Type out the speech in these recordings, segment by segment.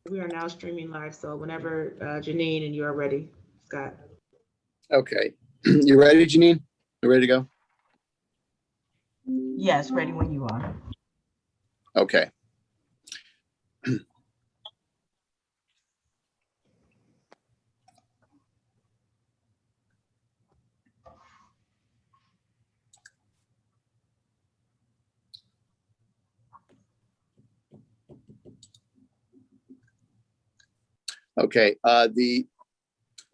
We are now streaming live, so whenever Janine and you are ready, Scott. Okay. You ready, Janine? You ready to go? Yes, ready when you are. Okay. Okay, the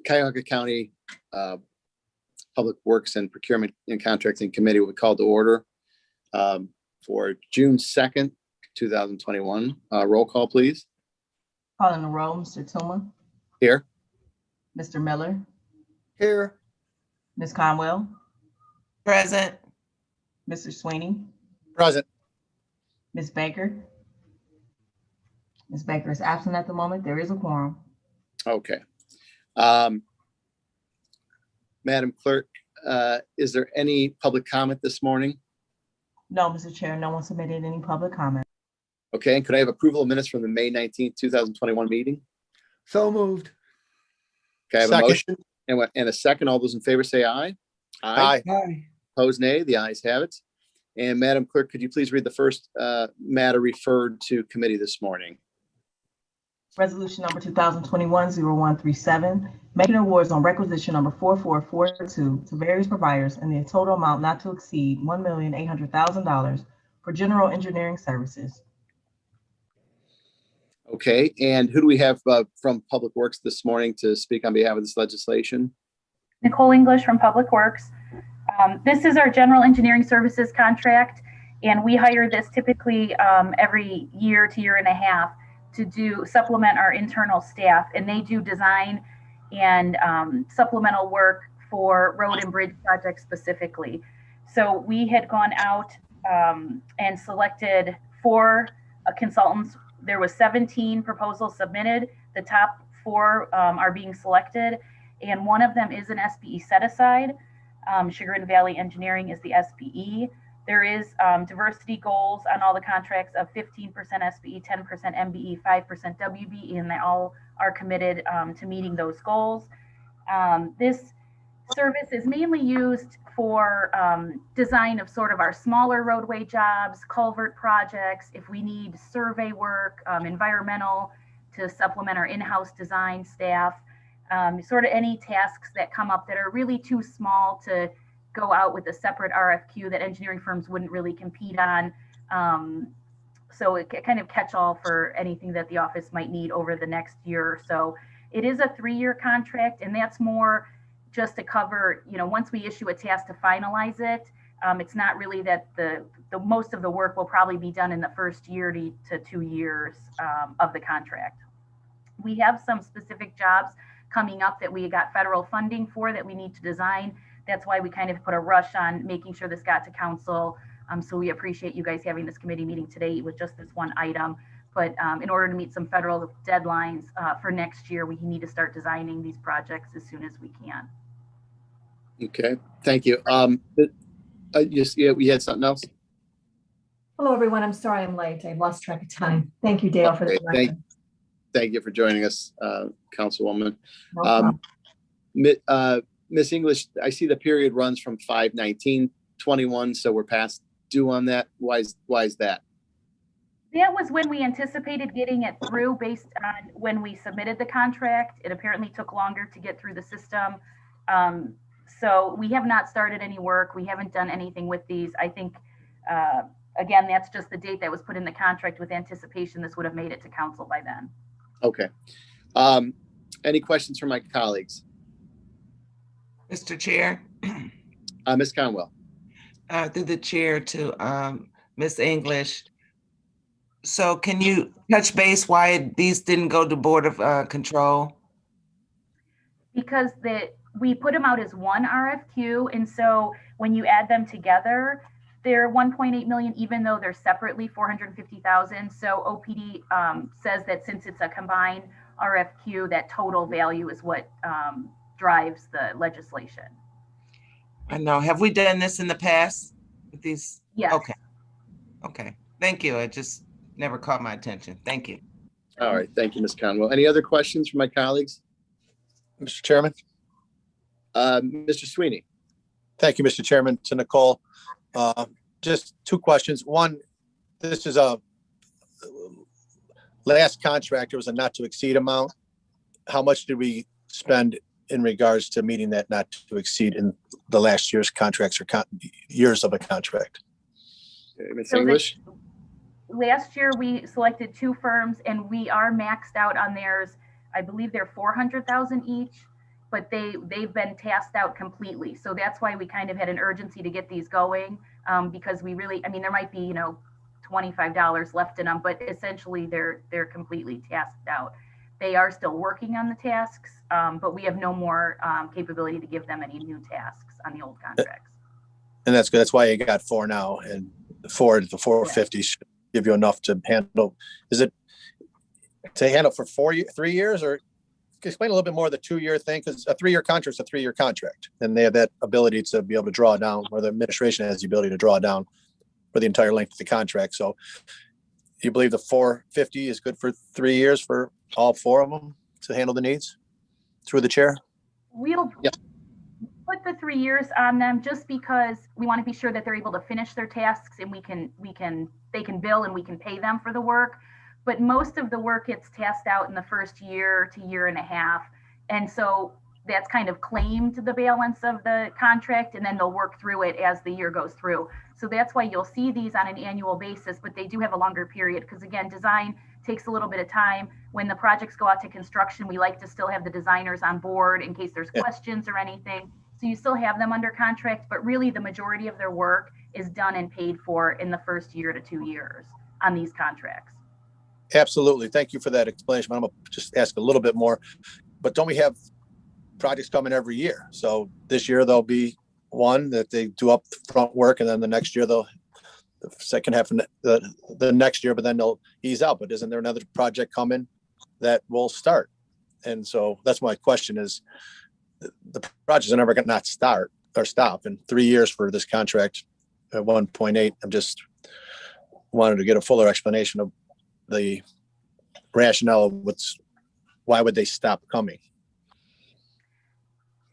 Cuyahoga County Public Works and Procurement and Contracting Committee will be called to order for June 2nd, 2021. Roll call, please. Calling the roll, Mr. Tuma, Here. Mr. Miller, Here. Ms. Conwell, Present. Mr. Sweeney, Present. Ms. Baker. Ms. Baker is absent at the moment. There is a quorum. Okay. Madam Clerk, is there any public comment this morning? No, Mr. Chair, no one submitted any public comment. Okay, and could I have approval of minutes from the May 19th, 2021 meeting? So moved. Okay, I have a Second. motion and a second. All those in favor say aye. Aye. Opposed, nay. The ayes have it. And Madam Clerk, could you please read the first matter referred to committee this morning? Resolution number 2021-0137, making awards on requisition number 4442 to various providers in the total amount not to exceed $1,800,000 for general engineering services. Okay, and who do we have from Public Works this morning to speak on behalf of this legislation? Nicole English from Public Works. This is our general engineering services contract, and we hire this typically every year to year and a half to supplement our internal staff, and they do design and supplemental work for road and bridge projects specifically. So we had gone out and selected 4 consultants. There was 17 proposals submitted. The top 4 are being selected, and one of them is an SPE set aside. Chagrin Valley Engineering is the SPE. There is diversity goals on all the contracts of 15% SPE, 10% MBE, 5% WBE, and they all are committed to meeting those goals. This service is mainly used for design of sort of our smaller roadway jobs, culvert projects, if we need survey work, environmental to supplement our in-house design staff, sort of any tasks that come up that are really too small to go out with a separate RFQ that engineering firms wouldn't really compete on. So it kind of catch all for anything that the office might need over the next year or so. It is a 3-year contract, and that's more just to cover, once we issue a task to finalize it, it's not really that the most of the work will probably be done in the first year to 2 years of the contract. We have some specific jobs coming up that we got federal funding for that we need to design. That's why we kind of put a rush on making sure this got to council. So we appreciate you guys having this committee meeting today with just this one item. But in order to meet some federal deadlines for next year, we need to start designing these projects as soon as we can. Okay, thank you. We had something else? Hello, everyone. I'm sorry I'm late. I lost track of time. Thank you, Dale, for the direction. Thank you for joining us, Councilwoman. No problem. Ms. English, I see the period runs from 5/19/21, so we're past due on that. Why is that? That was when we anticipated getting it through based on when we submitted the contract. It apparently took longer to get through the system. So we have not started any work. We haven't done anything with these. I think, again, that's just the date that was put in the contract with anticipation this would have made it to council by then. Okay. Any questions from my colleagues? Mr. Chair. Ms. Conwell. Through the chair to Ms. English. So can you touch base why these didn't go to Board of Control? Because we put them out as one RFQ, and so when you add them together, they're 1.8 million, even though they're separately 450,000. So OPD says that since it's a combined RFQ, that total value is what drives the legislation. I know. Have we done this in the past with these? Yes. Okay. Thank you. It just never caught my attention. Thank you. All right, thank you, Ms. Conwell. Any other questions from my colleagues? Mr. Chairman. Mr. Sweeney? Thank you, Mr. Chairman. To Nicole, just two questions. One, this is a last contract. It was a not to exceed amount. How much did we spend in regards to meeting that not to exceed in the last year's contracts or years of a contract? Ms. So English? Last year, we selected two firms and we are maxed out on theirs. I believe they're 400,000 each, but they've been tasked out completely. So that's why we kind of had an urgency to get these going, because we really, I mean, there might be, $25 left in them, but essentially they're completely tasked out. They are still working on the tasks, but we have no more capability to give them any new tasks on the old contracts. And that's good. That's why you got four now, and the 450 should give you enough to handle. Is it to handle for 3 years, or explain a little bit more of the 2-year thing? Because a 3-year contract is a 3-year contract, and they have that ability to be able to draw down, or the administration has the ability to draw down for the entire length of the contract. So you believe the 450 is good for 3 years for all four of them to handle the needs through the chair? We'll put the 3 years on them just because we want to be sure that they're able to finish their tasks and they can bill and we can pay them for the work. But most of the work gets tasked out in the first year to year and a half. And so that's kind of claimed the balance of the contract, and then they'll work through it as the year goes through. So that's why you'll see these on an annual basis, but they do have a longer period because, again, design takes a little bit of time. When the projects go out to construction, we like to still have the designers on board in case there's questions or anything. So you still have them under contract, but really the majority of their work is done and paid for in the first year to 2 years on these contracts. Absolutely. Thank you for that explanation. I'm going to just ask a little bit more, but don't we have projects coming every year? So this year there'll be one that they do up front work, and then the next year the second half of the next year, but then they'll ease out. But isn't there another project coming that will start? And so that's my question is, the projects are never going to not start or stop. In 3 years for this contract at 1.8, I'm just wanted to get a fuller explanation of the rationale of why would they stop coming?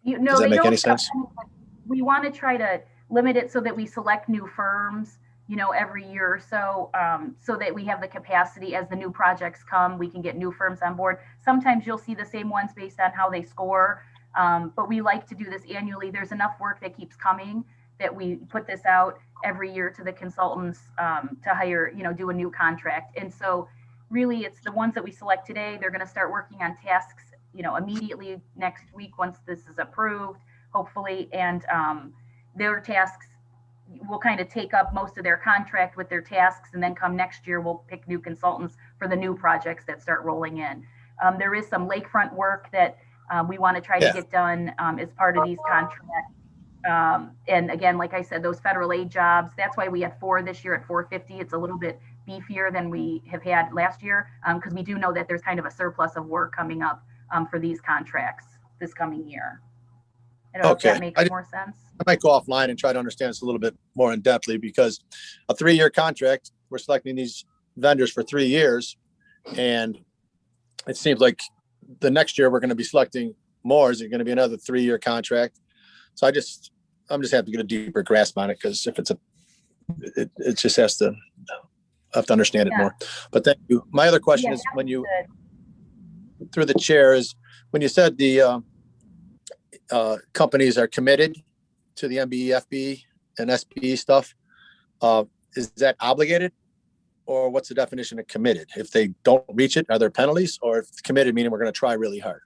Does that make any sense? We want to try to limit it so that we select new firms, every year or so, so that we have the capacity as the new projects come, we can get new firms on board. Sometimes you'll see the same ones based on how they score, but we like to do this annually. There's enough work that keeps coming that we put this out every year to the consultants to hire, do a new contract. And so really it's the ones that we select today. They're going to start working on tasks, immediately next week once this is approved, hopefully. And their tasks will kind of take up most of their contract with their tasks. And then come next year, we'll pick new consultants for the new projects that start rolling in. There is some lakefront work that we want to try to get done as part of these contracts. And again, like I said, those federal aid jobs, that's why we had 4 this year at 450. It's a little bit beefier than we have had last year, because we do know that there's kind of a surplus of work coming up for these contracts this coming year. I don't know if that makes more sense. I might go offline and try to understand this a little bit more in depthly, because a 3-year contract, we're selecting these vendors for 3 years, and it seems like the next year we're going to be selecting more. Is it going to be another 3-year contract? So I'm just have to get a deeper grasp on it, because if it just have to understand it more. But thank you. My other question is, when you through the chair, is when you said the companies are committed to the MBE, and SBE stuff, is that obligated, or what's the definition of committed? If they don't reach it, are there penalties, or if it's committed, meaning we're going to try really hard?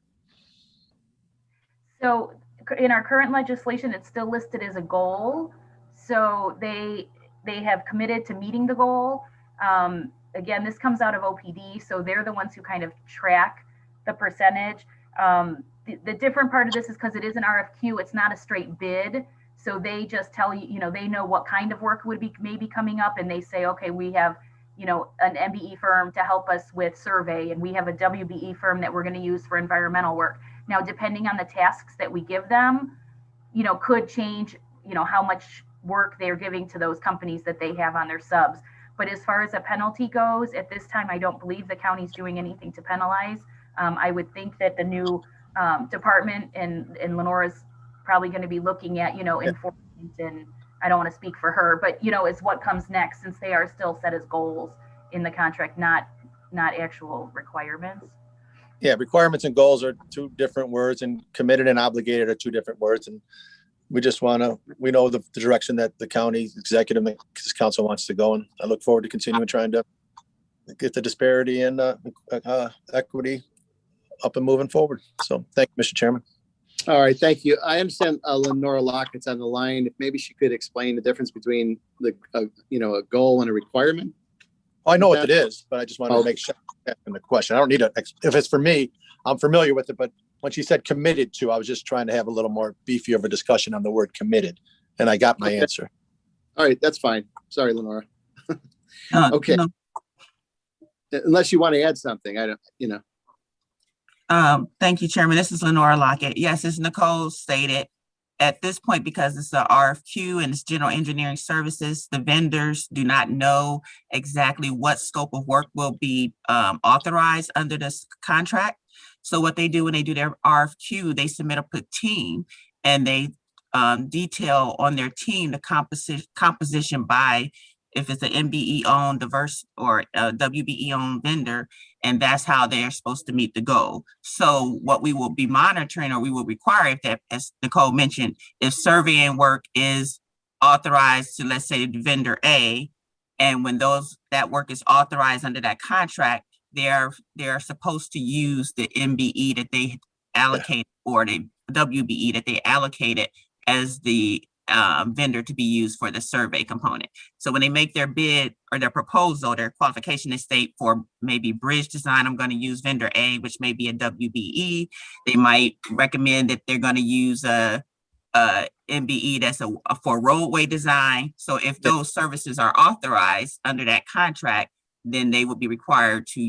So in our current legislation, it's still listed as a goal. So they have committed to meeting the goal. Again, this comes out of OPD, so they're the ones who kind of track the percentage. The different part of this is because it is an RFQ, it's not a straight bid. So they just tell you, they know what kind of work would be maybe coming up, and they say, okay, we have, an MBE firm to help us with survey, and we have a WBE firm that we're going to use for environmental work. Now, depending on the tasks that we give them, could change, how much work they're giving to those companies that they have on their subs. But as far as a penalty goes, at this time, I don't believe the county's doing anything to penalize. I would think that the new department and Lenora's probably going to be looking at, enforcement, and I don't want to speak for her, but is what comes next, since they are still set as goals in the contract, not actual requirements. Yeah, requirements and goals are two different words, and committed and obligated are two different words. And we just we know the direction that the county executive and council wants to go. And I look forward to continuing trying to get the disparity and equity up and moving forward. So thank you, Mr. Chairman. All right, thank you. I understand Lenora Lockett's on the line. Maybe she could explain the difference between a goal and a requirement. Well, I know what it is, but I just wanted to make sure I'm asking the question. I don't need if it's for me, I'm familiar with it, but when she said committed to, I was just trying to have a little more beefy of a discussion on the word committed, and I got my answer. All right, that's fine. Sorry, Lenora. Okay. Unless you want to add something, I don't, Thank you, Chairman. This is Lenora Lockett. Yes, as Nicole stated, at this point, because it's the RFQ and it's general engineering services, the vendors do not know exactly what scope of work will be authorized under this contract. So what they do when they do their RFQ, they submit a team, and they detail on their team the composition by, if it's an MBE owned, diverse, or a WBE owned vendor, and that's how they're supposed to meet the goal. So what we will be monitoring, or we will require, if that, as Nicole mentioned, if surveying work is authorized to, let's say, vendor A, and when that work is authorized under that contract, they're supposed to use the MBE that they allocated, or the WBE that they allocated as the vendor to be used for the survey component. So when they make their bid or their proposal, their qualification, they state for maybe bridge design, I'm going to use vendor A, which may be a WBE. They might recommend that they're going to use a MBE that's for roadway design. So if those services are authorized under that contract, then they would be required to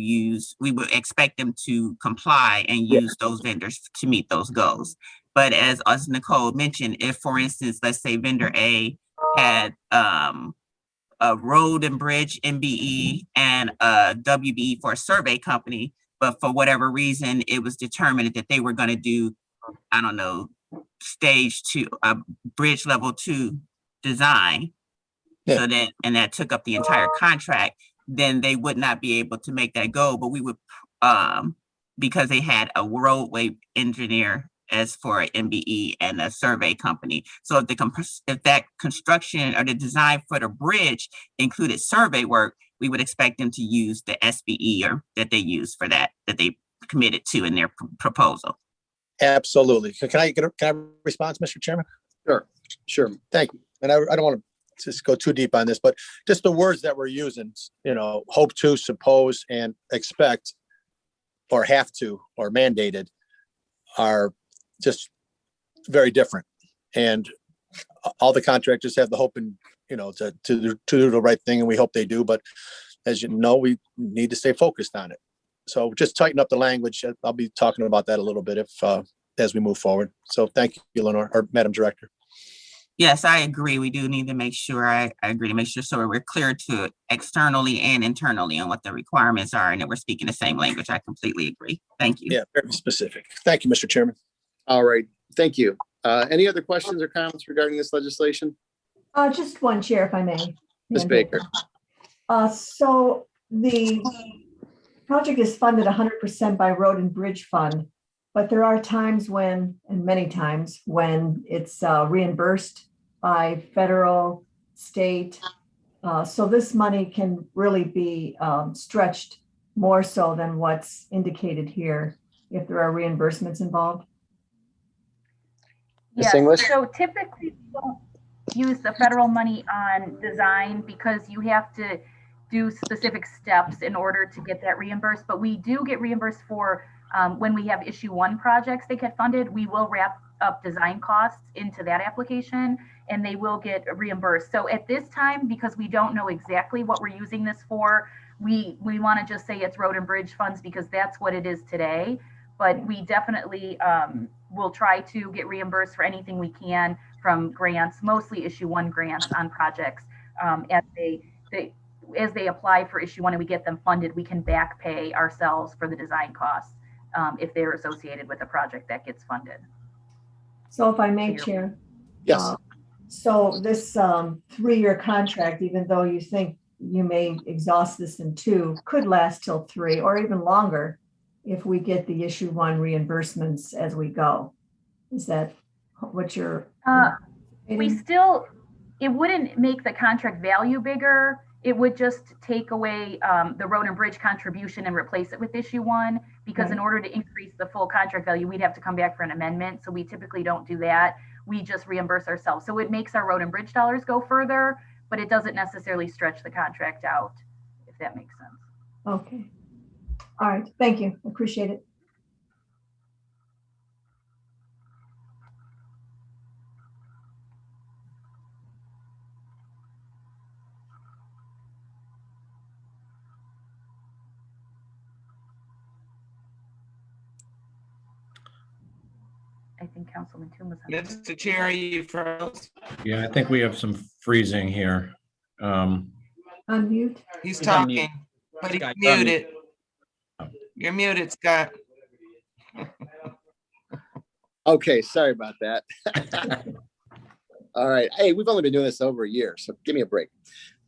we would expect them to comply and use those vendors to meet those goals. But as Nicole mentioned, if, for instance, let's say vendor A had a road and bridge MBE and a WBE for a survey company, but for whatever reason, it was determined that they were going to do, I don't know, stage 2, bridge level 2 design. Yeah. So that took up the entire contract, then they would not be able to make that goal. But we would, because they had a roadway engineer as for an MBE and a survey company. So if that construction or the design for the bridge included survey work, we would expect them to use the SBE or that they use for that they committed to in their proposal. Absolutely. Can I respond, Mr. Chairman? Sure. Thank you. And I don't want to just go too deep on this, but just the words that we're using, hope to, suppose, and expect, or have to, or mandated, are just very different. And all the contractors have the hope and, to do the right thing, and we hope they do. But as you know, we need to stay focused on it. So just tighten up the language. I'll be talking about that a little bit as we move forward. So thank you, Lenore, or Madam Director. Yes, I agree. We do need to make sure, I agree to make sure so we're clear to externally and internally on what the requirements are, and that we're speaking the same language. I completely agree. Thank you. Yeah, very specific. Thank you, Mr. Chairman. All right, thank you. Any other questions or comments regarding this legislation? Just one, Chair, if I may. Ms. Baker. So the project is funded 100% by Road and Bridge Fund, but there are times and many times when it's reimbursed by federal, state. So this money can really be stretched more so than what's indicated here if there are reimbursements involved. Yes, English? so typically we don't use the federal money on design because you have to do specific steps in order to get that reimbursed. But we do get reimbursed for when we have issue 1 projects that get funded. We will wrap up design costs into that application and they will get reimbursed. So at this time, because we don't know exactly what we're using this for, we want to just say it's road and bridge funds because that's what it is today. But we definitely will try to get reimbursed for anything we can from grants, mostly issue 1 grants on projects. as they apply for issue one and we get them funded, we can back pay ourselves for the design costs if they're associated with a project that gets funded. So if I may, Chair. Yes. So this 3-year contract, even though you think you may exhaust this in 2, could last till 3 or even longer if we get the issue 1 reimbursements as we go. Is that what you're? We still, it wouldn't make the contract value bigger. It would just take away the road and bridge contribution and replace it with issue 1, because in order to increase the full contract value, we'd have to come back for an amendment. So we typically don't do that. We just reimburse ourselves. So it makes our road and bridge dollars go further, but it doesn't necessarily stretch the contract out, if that makes sense. Okay. All right. Thank you. Appreciate it. I think Councilman Toon was on. Mr. Chair, are you froze? Yeah, I think we have some freezing here. Unmute. He's He's on mute. talking, but he's Scott, you're on muted. You're muted, Scott. Okay, sorry about that. All right. Hey, we've only been doing this over a year, so give me a break.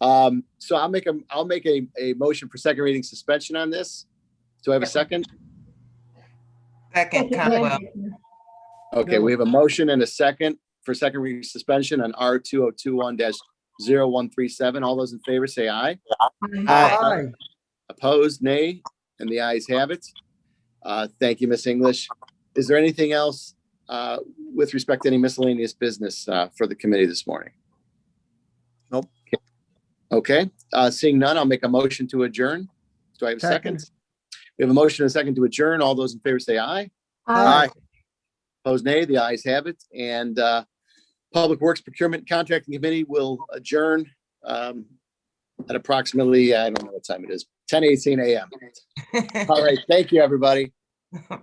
So I'll make a motion for second reading suspension on this. Do I have a second? Second, Conwell. Okay, we have a motion and a second for second reading suspension on R 2021-0137. All those in favor say aye. Aye. Opposed, nay, and the ayes have it. Thank you, Miss English. Is there anything else with respect to any miscellaneous business for the committee this morning? Nope. Okay, seeing none, I'll make a motion to adjourn. Do I have a second? We have a motion and a second to adjourn. All those in favor say aye. Aye. Opposed, nay. The ayes have it. And Public Works Procurement Contracting Committee will adjourn at approximately, I don't know what time it is, 10:18 a.m. All right. Thank you, everybody.